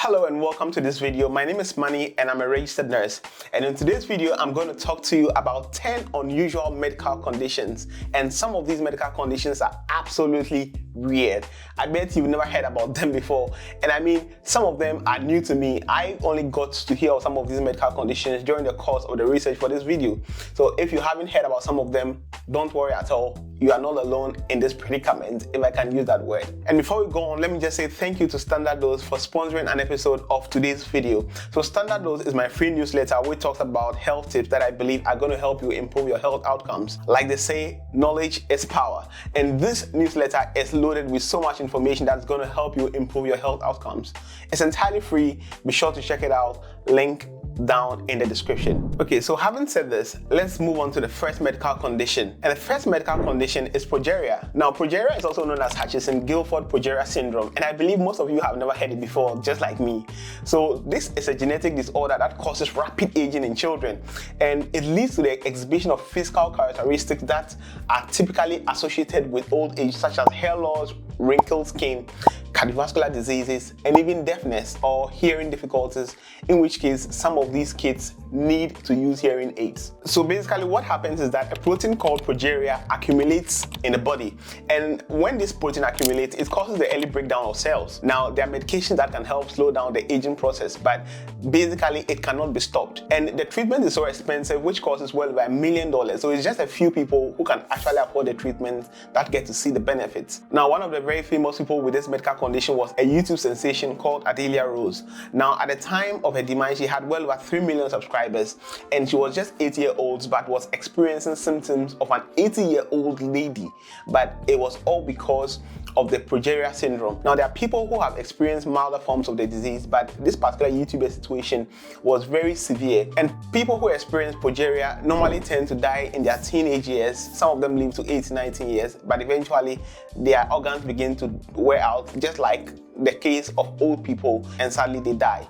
Hello and welcome to this video. My name is Manny and I'm a registered nurse. And in today's video, I'm going to talk to you about 10 unusual medical conditions. And some of these medical conditions are absolutely weird. I bet you've never heard about them before. And I mean, some of them are new to me. I only got to hear of some of these medical conditions during the course of the research for this video. So if you haven't heard about some of them, don't worry at all. You are not alone in this predicament, if I can use that word. And before we go on, let me just say thank you to Standout for sponsoring an episode of today's video. So Standout is my free newsletter which talks about health tips that I believe are going to help you improve your health outcomes. Like they say, knowledge is power. And this newsletter is loaded with so much information that's going to help you improve your health outcomes. It's entirely free. Be sure to check it out. Link down in the description. Okay, so having said this, let's move on to the first medical condition. And the first medical condition is progeria. Now, progeria is also known as Hutchinson-Gilford progeria syndrome, and I believe most of you have never heard it before, just like me. So this is a genetic disorder that causes rapid aging in children, and it leads to the exhibition of physical characteristics that are typically associated with old age, such as hair loss, wrinkled skin, cardiovascular diseases, and even deafness or hearing difficulties, in which case some of these kids need to use hearing aids. So basically what happens is that a protein called progeria accumulates in the body, and when this protein accumulates, it causes the early breakdown of cells. Now, there are medications that can help slow down the aging process, but basically it cannot be stopped. And the treatment is so expensive, which costs well over $1 million. So it's just a few people who can actually afford the treatment that get to see the benefits. Now, one of the very famous people with this medical condition was a YouTube sensation called Adelia Rose. Now, at the time of her demise, she had well over 3 million subscribers, and she was just 8 years old, but was experiencing symptoms of an 80-year-old lady. But it was all because of the progeria syndrome. Now, there are people who have experienced milder forms of the disease, but this particular YouTuber situation was very severe. And people who experience progeria normally tend to die in their teenage years. Some of them live to 18, 19 years, but eventually their organs begin to wear out, just like the case of old people, and sadly they die.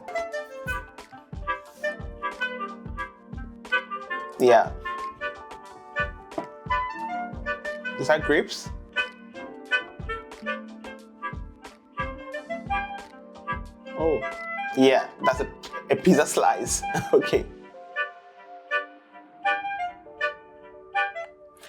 Yeah. Is that grapes? Oh, yeah, that's a pizza slice. Okay.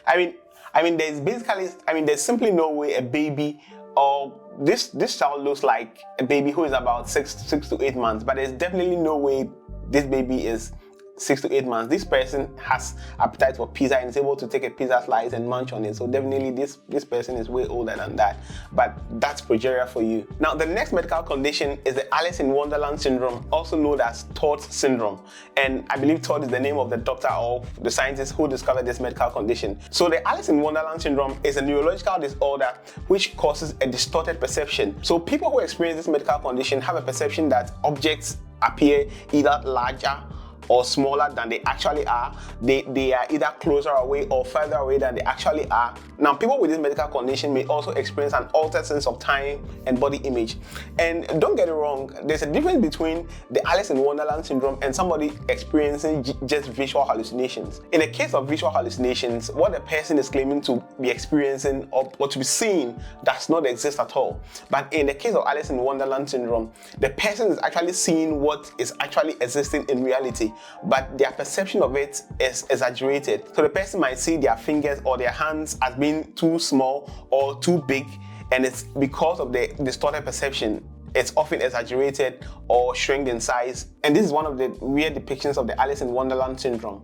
I mean, there's simply no way a baby, or this child looks like a baby who is about 6 to 8 months, but there's definitely no way this baby is 6 to 8 months. This person has appetite for pizza and is able to take a pizza slice and munch on it. So definitely this person is way older than that. But that's progeria for you. Now, the next medical condition is the Alice in Wonderland syndrome, also known as Todd's syndrome. And I believe Todd is the name of the doctor or the scientist who discovered this medical condition. So the Alice in Wonderland syndrome is a neurological disorder which causes a distorted perception. So people who experience this medical condition have a perception that objects appear either larger or smaller than they actually are. They are either closer away or further away than they actually are. Now, people with this medical condition may also experience an altered sense of time and body image. And don't get it wrong, there's a difference between the Alice in Wonderland syndrome and somebody experiencing just visual hallucinations. In the case of visual hallucinations, what the person is claiming to be experiencing or to be seeing does not exist at all. But in the case of Alice in Wonderland syndrome, the person is actually seeing what is actually existing in reality, but their perception of it is exaggerated. So the person might see their fingers or their hands as being too small or too big, and it's because of the distorted perception. It's often exaggerated or shrinked in size, and this is one of the weird depictions of the Alice in Wonderland syndrome.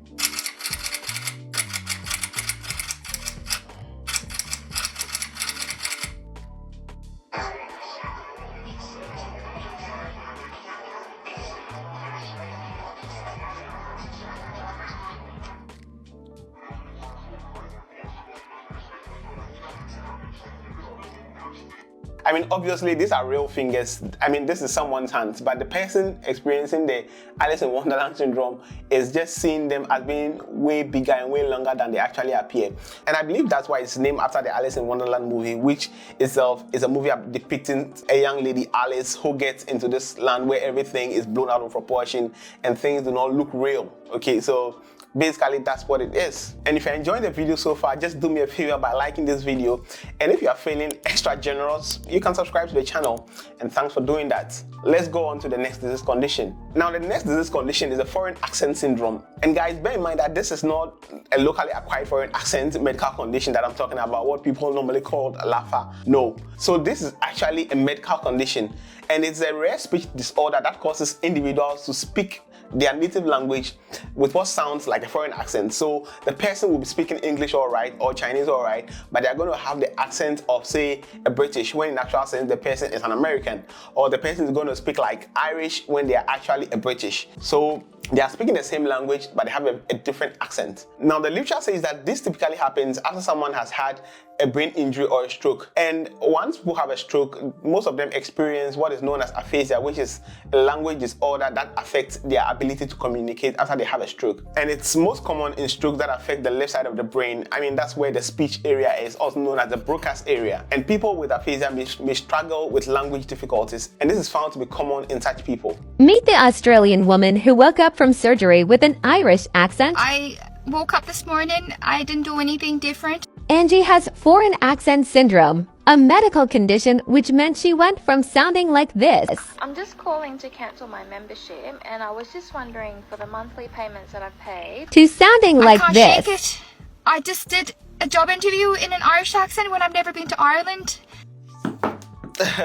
I mean, obviously, these are real fingers. I mean, this is someone's hands, but the person experiencing the Alice in Wonderland syndrome is just seeing them as being way bigger and way longer than they actually appear. And I believe that's why it's named after the Alice in Wonderland movie, which itself is a movie depicting a young lady, Alice, who gets into this land where everything is blown out of proportion and things do not look real. Okay, so basically that's what it is. And if you're enjoying the video so far, just do me a favor by liking this video. And if you are feeling extra generous, you you can subscribe to the channel, and thanks for doing that. Let's go on to the next disease condition. Now, the next disease condition is a foreign accent syndrome. And guys, bear in mind that this is not a locally acquired foreign accent medical condition that I'm talking about, what people normally call LAFA. No. So this is actually a medical condition, and it's a rare speech disorder that causes individuals to speak their native language with what sounds like a foreign accent. So the person will be speaking English all right or Chinese all right, but they're going to have the accent of, say, a British, when in actual sense the person is an American, or the person is going to speak like Irish when they are actually a British. So they are speaking the same language, but they have a different accent. Now, the literature says that this typically happens after someone has had a brain injury or a stroke. And once people have a stroke, most of them experience what is known as aphasia, which is a language disorder that affects their ability to communicate after they have a stroke. And it's most common in strokes that affect the left side of the brain. I mean, that's where the speech area is, also known as the Broca's area. And people with aphasia may struggle with language difficulties, and this is found to be common in such people. Meet the Australian woman who woke up from surgery with an Irish accent. I woke up this morning. I didn't do anything different. Angie has foreign accent syndrome, a medical condition which meant she went from sounding like this. I'm just calling to cancel my membership, and I was just wondering for the monthly payments that I've paid. To sounding like I this. can't shake it. I just did a job interview in an Irish accent when I've never been to Ireland.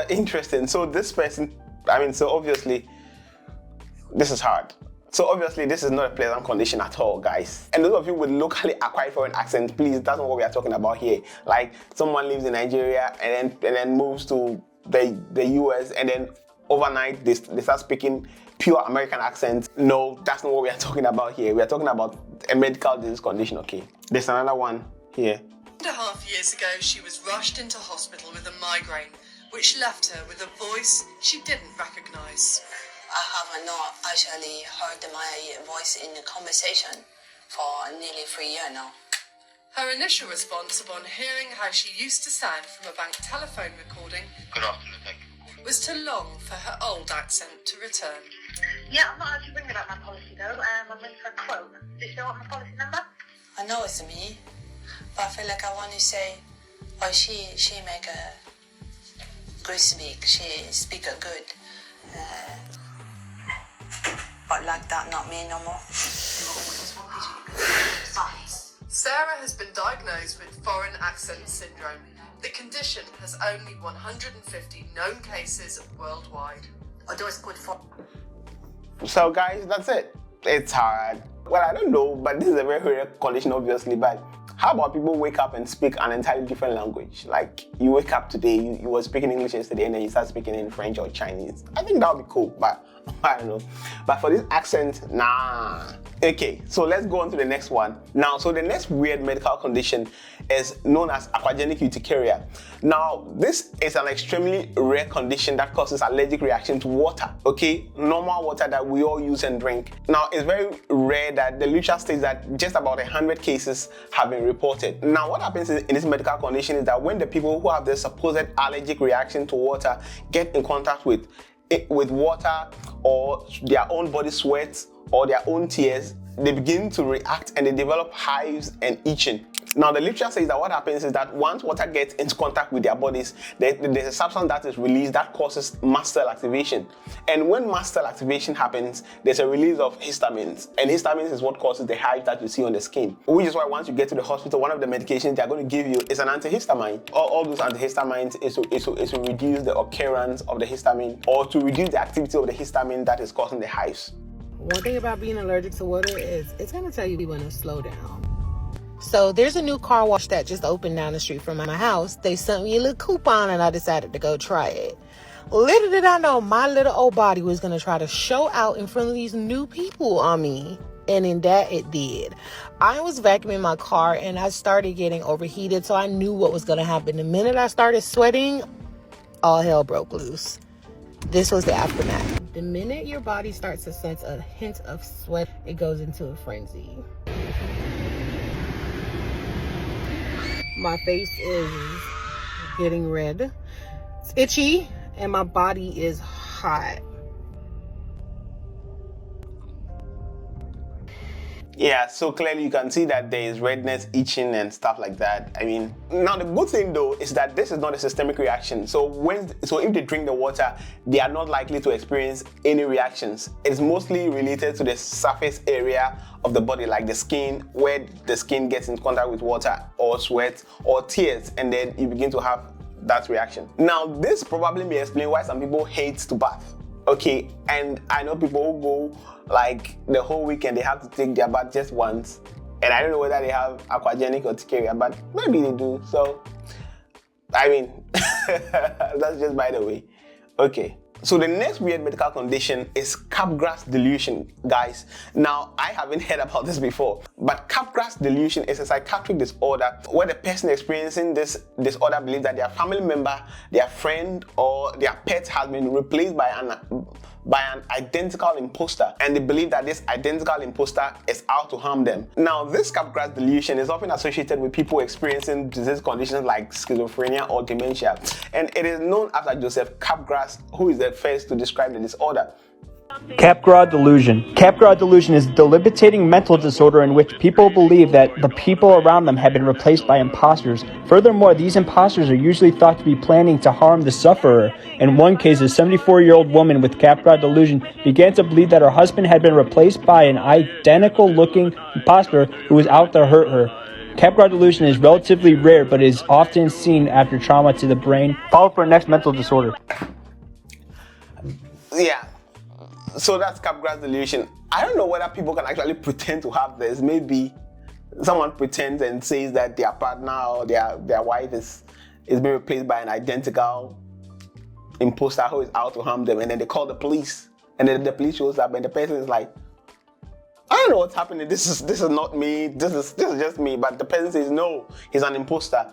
Interesting. So this person, so obviously, this is hard. So obviously, this is not a pleasant condition at all, guys. And those of you with locally acquired foreign accent, please, that's not what we are talking about here. Like someone lives in Nigeria and then moves to the US, and then overnight they start speaking pure American accent. No, that's not what we are talking about here. We are talking about a medical disease condition, okay? There's another one here. 2.5 years ago, she was rushed into hospital with a migraine, which left her with a voice she didn't recognize. I have not actually heard my voice in the conversation for nearly 3 years now. Her initial response upon hearing how she used to sound from a bank telephone recording was to long for her old accent to return. Yeah, I'm not actually ringing about my policy though. I'm ringing for a quote. Do you still want my policy number? I know it's me, but I feel like I want to say, oh, she make a good speak. She speak a good. But like that, not me no more. Sarah has been diagnosed with foreign accent syndrome. The condition has only 150 known cases worldwide. Although it's good for. So guys, that's it. It's hard. Well, I don't know, but this is a very rare condition, obviously. But how about people wake up and speak an entirely different language? Like you wake up today, you were speaking English yesterday, and then you start speaking in French or Chinese. I think that would be cool, but I don't know. But for this accent, nah. Okay, so let's go on to the next one. Now, so the next weird medical condition is known as Aquagenic Ticaria. Now, this is an extremely rare condition that causes allergic reaction to water, okay? Normal water that we all use and drink. Now, it's very rare that the literature states that just about 100 cases have been reported. Now, what happens in this medical condition is that when the people who have the supposed allergic reaction to water get in contact with water or their own body sweat or their own tears, they begin to react and they develop hives and itching. Now, the literature says that what happens is that once water gets into contact with their bodies, there's a substance that is released that causes mast cell activation. And when mast cell activation happens, there's a release of histamines. And histamines is what causes the hives that you see on the skin. Which is why once you get to the hospital, one of the medications they're going to give you is an antihistamine. All those antihistamines is to reduce the occurrence of the histamine or to reduce the activity of the histamine that is causing the hives. One thing about being allergic to water is it's going to tell you when to slow down. So there's a new car wash that just opened down the street from my house. They sent me a little coupon and I decided to go try it. Little did I know my little old body was going to try to show out in front of these new people on me. And in that it did. I was vacuuming my car and I started getting overheated, so I knew what was going to happen. The minute I started sweating, all hell broke loose. This was the aftermath. The minute your body starts to sense a hint of sweat, it goes into a frenzy. My face is getting red. It's itchy and my body is hot. Yeah, so clearly you can see that there is redness, itching, and stuff like that. I mean, now the good thing though is that this is not a systemic reaction. So if they drink the water, they are not likely to experience any reactions. It's mostly related to the surface area of the body, like the skin, where the skin gets in contact with water or sweat or tears, and then you begin to have that reaction. Now, this probably may explain why some people hate to bath. Okay, and I know people who go like the whole weekend, they have to take their bath just once. And I don't know whether they have Aquagenic or Ticaria, but maybe they do. So, I mean, that's just by the way. Okay. So the next weird medical condition is Capgras delusion, guys. Now, I haven't heard about this before, but Capgras delusion is a psychiatric disorder where the person experiencing this disorder believes that their family member, their friend, or their pet has been replaced by an identical imposter, and they believe that this identical imposter is out to harm them. Now, this Capgras delusion is often associated with people experiencing disease conditions like schizophrenia or dementia, and it is known after Joseph Capgras, who is the first to describe the disorder. Capgras delusion. Capgras delusion is a debilitating mental disorder in which people believe that the people around them have been replaced by imposters. Furthermore, these imposters are usually thought to be planning to harm the sufferer. In one case, a 74-year-old woman with Capgras delusion began to believe that her husband had been replaced by an identical-looking imposter who was out to hurt her. Capgras delusion is relatively rare, but is often seen after trauma to the brain. Follow for next mental disorder. Yeah. So that's Capgras delusion. I don't know whether people can actually pretend to have this. Maybe someone pretends and says that their partner or their wife is being replaced by an identical imposter who is out to harm them, and then they call the police, and then the police shows up, and the person is like, I don't know what's happening. This is not me. This is just me. But the person says no, he's an imposter.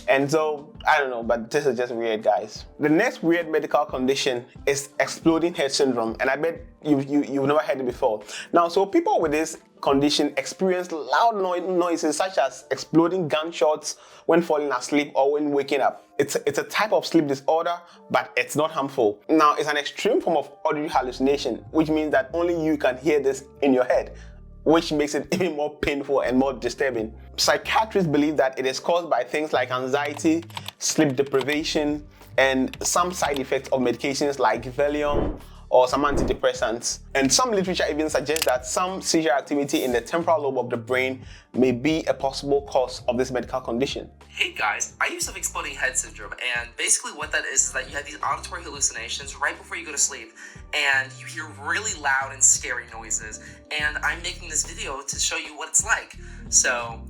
And so, I don't know, but this is just weird, guys. The next weird medical condition is exploding head syndrome, and I bet you've never heard it before. Now, so people with this condition experience loud noises such as exploding gunshots when falling asleep or when waking up. It's a type of sleep disorder, but it's not harmful. Now, it's an extreme form of auditory hallucination, which means that only you can hear this in your head, which makes it even more painful and more disturbing. Psychiatrists believe that it is caused by things like anxiety, sleep deprivation, and some side effects of medications like Valium or some antidepressants. And some literature even suggests that some seizure activity in the temporal lobe of the brain may be a possible cause of this medical condition. Hey guys, I used to have exploding head syndrome, and basically what that is that you have these auditory hallucinations right before you go to sleep, and you hear really loud and scary noises, and I'm making this video to show you what it's like. So,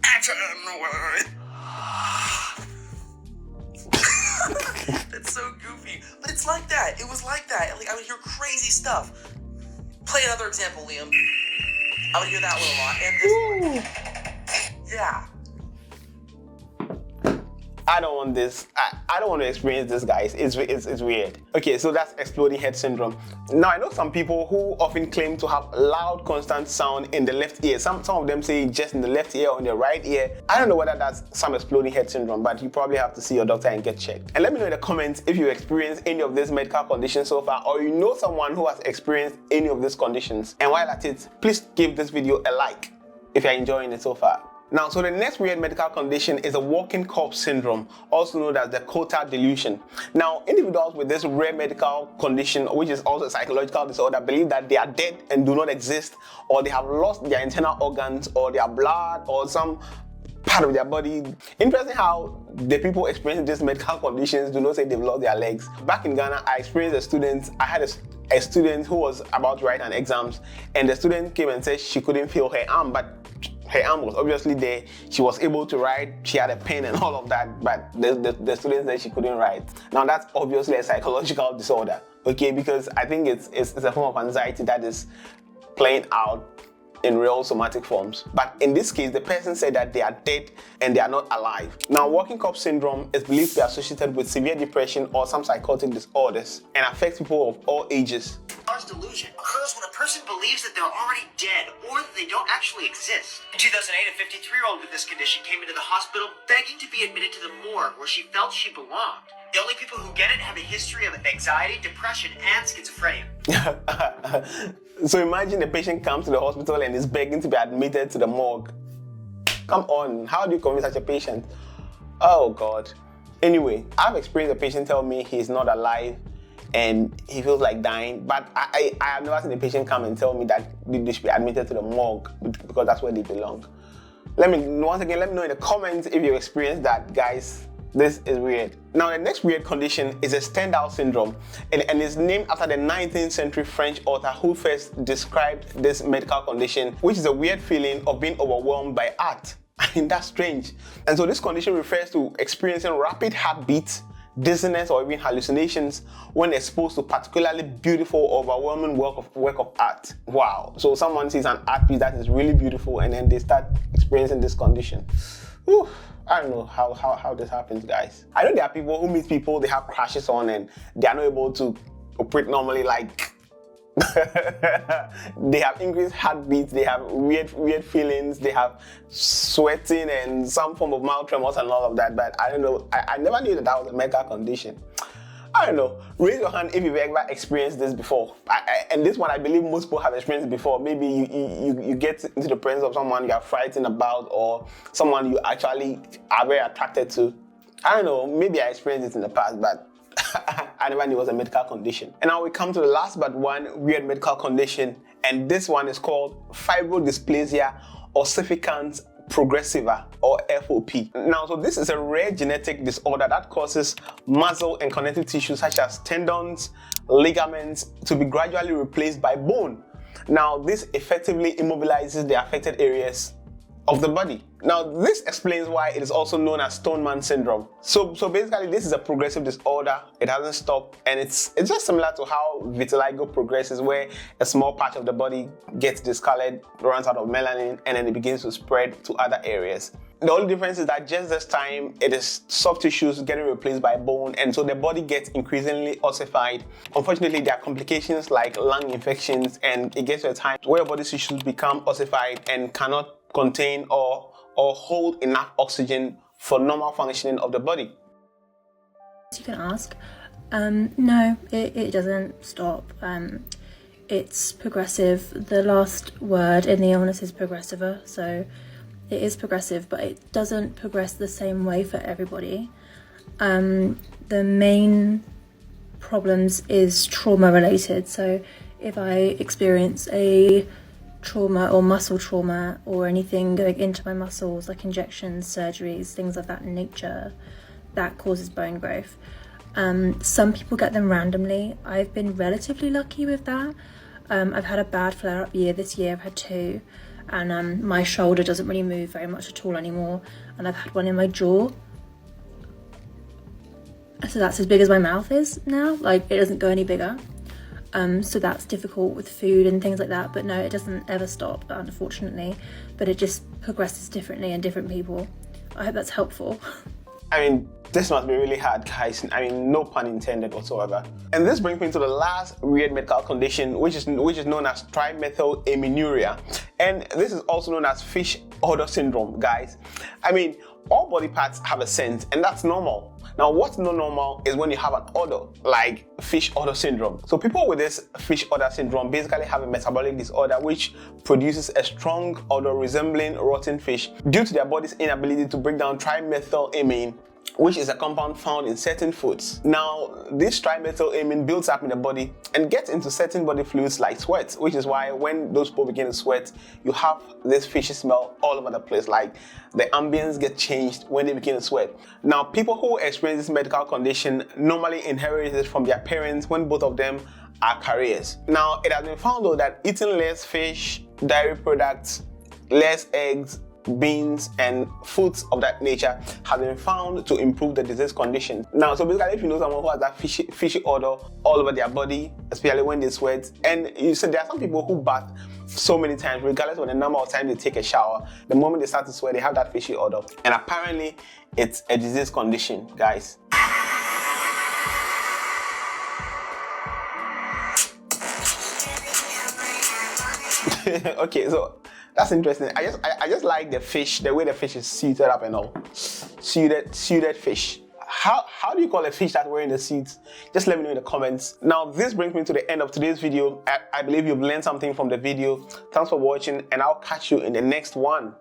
action! That's so goofy, but it's like that. It was like that. Like, I would hear crazy stuff. Play another example, Liam. I would hear that one a lot, and this. Yeah. I don't want this. I don't want to experience this, guys. It's weird. Okay, so that's exploding head syndrome. Now, I know some people who often claim to have loud, constant sound in the left ear. Some of them say just in the left ear or in the right ear. I don't know whether that's some exploding head syndrome, but you probably have to see your doctor and get checked. And let me know in the comments if you experience any of this medical conditions so far, or you know someone who has experienced any of these conditions. And while at it, please give this video a like if you're enjoying it so far. Now, so the next weird medical condition is a walking corpse syndrome, also known as the Cota delusion. Now, individuals with this rare medical condition, which is also a psychological disorder, believe that they are dead and do not exist, or they have lost their internal organs, or their blood, or some part of their body. Interesting how the people experiencing these medical conditions do not say they've lost their legs. Back in Ghana, I had a student who was about to write an exams, and the student came and said she couldn't feel her arm, but her arm was obviously there. She was able to write. She had a pen and all of that, but the student said she couldn't write. Now, that's obviously a psychological disorder, okay? Because I think it's a form of anxiety that is playing out in real somatic forms. But in this case, the person said that they are dead and they are not alive. Now, walking corpse syndrome is believed to be associated with severe depression or some psychotic disorders and affects people of all ages. Delusion occurs when a person believes that they're already dead or that they don't actually exist. In 2008, a 53-year-old with this condition came into the hospital begging to be admitted to the morgue where she felt she belonged. The only people who get it have a history of anxiety, depression, and schizophrenia. So imagine the patient comes to the hospital and is begging to be admitted to the morgue. Come on, how do you convince such a patient? Oh God. Anyway, I've experienced a patient tell me he's not alive and he feels like dying, but I have never seen a patient come and tell me that they should be admitted to the morgue because that's where they belong. Once again, let me know in the comments if you experienced that, guys. This is weird. Now, the next weird condition is a Standout syndrome, and it's named after the 19th century French author who first described this medical condition, which is a weird feeling of being overwhelmed by art. I mean, that's strange. And so this condition refers to experiencing rapid heartbeats, dizziness, or even hallucinations when exposed to particularly beautiful, overwhelming work of art. Wow. So someone sees an art piece that is really beautiful and then they start experiencing this condition. Whew. I don't know how this happens, guys. I know there are people who meet people, they have crashes on and they are not able to operate normally, like they have increased heartbeats, they have weird feelings, they have sweating and some form of mild tremors and all of that, but I don't know, I never knew that was a medical condition. I don't know. Raise your hand if you've ever experienced this before. And this one, I believe most people have experienced it before. Maybe you get into the presence of someone you are frightened about or someone you actually are very attracted to. I don't know. Maybe I experienced it in the past, but I never knew it was a medical condition. And now we come to the last but one weird medical condition. And this one is called fibrodysplasia ossificans progressiva, or FOP. Now, so this is a rare genetic disorder that causes muscle and connective tissue such as tendons, ligaments to be gradually replaced by bone. Now, this effectively immobilizes the affected areas of the body. Now, this explains why it is also known as Stoneman syndrome. So basically, this is a progressive disorder. It hasn't stopped, and it's just similar to how vitiligo progresses, where a small part of the body gets discolored, runs out of melanin, and then it begins to spread to other areas. The only difference is that just this time, it is soft tissues getting replaced by bone, and so the body gets increasingly ossified. Unfortunately, there are complications like lung infections, and it gets to a time where body tissues become ossified and cannot contain or hold enough oxygen for normal functioning of the body. You can ask. No, it doesn't stop. It's progressive. The last word in the illness is progressiva, so it is progressive, but it doesn't progress the same way for everybody. The main problems is trauma related. So if I experience a trauma or muscle trauma or anything going into my muscles, like injections, surgeries, things of that nature, that causes bone growth. Some people get them randomly. I've been relatively lucky with that. I've had a bad flare-up year this year. I've had 2, and my shoulder doesn't really move very much at all anymore, and I've had one in my jaw. So that's as big as my mouth is now. Like, it doesn't go any bigger. So that's difficult with food and things like that, but no, it doesn't ever stop, unfortunately, but it just progresses differently in different people. I hope that's helpful. I mean, this must be really hard, guys. I mean, no pun intended whatsoever. And this brings me to the last weird medical condition, which is known as trimethylaminuria. And this is also known as fish odor syndrome, guys. I mean, all body parts have a scent, and that's normal. Now, what's not normal is when you have an odor, like fish odor syndrome. So people with this fish odor syndrome basically have a metabolic disorder which produces a strong odor resembling rotten fish due to their body's inability to break down trimethylamine, which is a compound found in certain foods. Now, this trimethylamine builds up in the body and gets into certain body fluids like sweat, which is why when those people begin to sweat, you have this fishy smell all over the place, like the ambience gets changed when they begin to sweat. Now, people who experience this medical condition normally inherit it from their parents when both of them are carriers. Now, it has been found though that eating less fish, dairy products, less eggs, beans, and foods of that nature have been found to improve the disease condition. Now, so basically, if you know someone who has that fishy odor all over their body, especially when they sweat, and you said there are some people who bath so many times, regardless of the number of times they take a shower, the moment they start to sweat, they have that fishy odor. And apparently, it's a disease condition, guys. Okay, so that's interesting. I just like the fish, the way the fish is suited up and all. Suited fish. How do you call a fish that's wearing a suit? Just let me know in the comments. Now, this brings me to the end of today's video. I believe you've learned something from the video. Thanks for watching, and I'll catch you in the next one.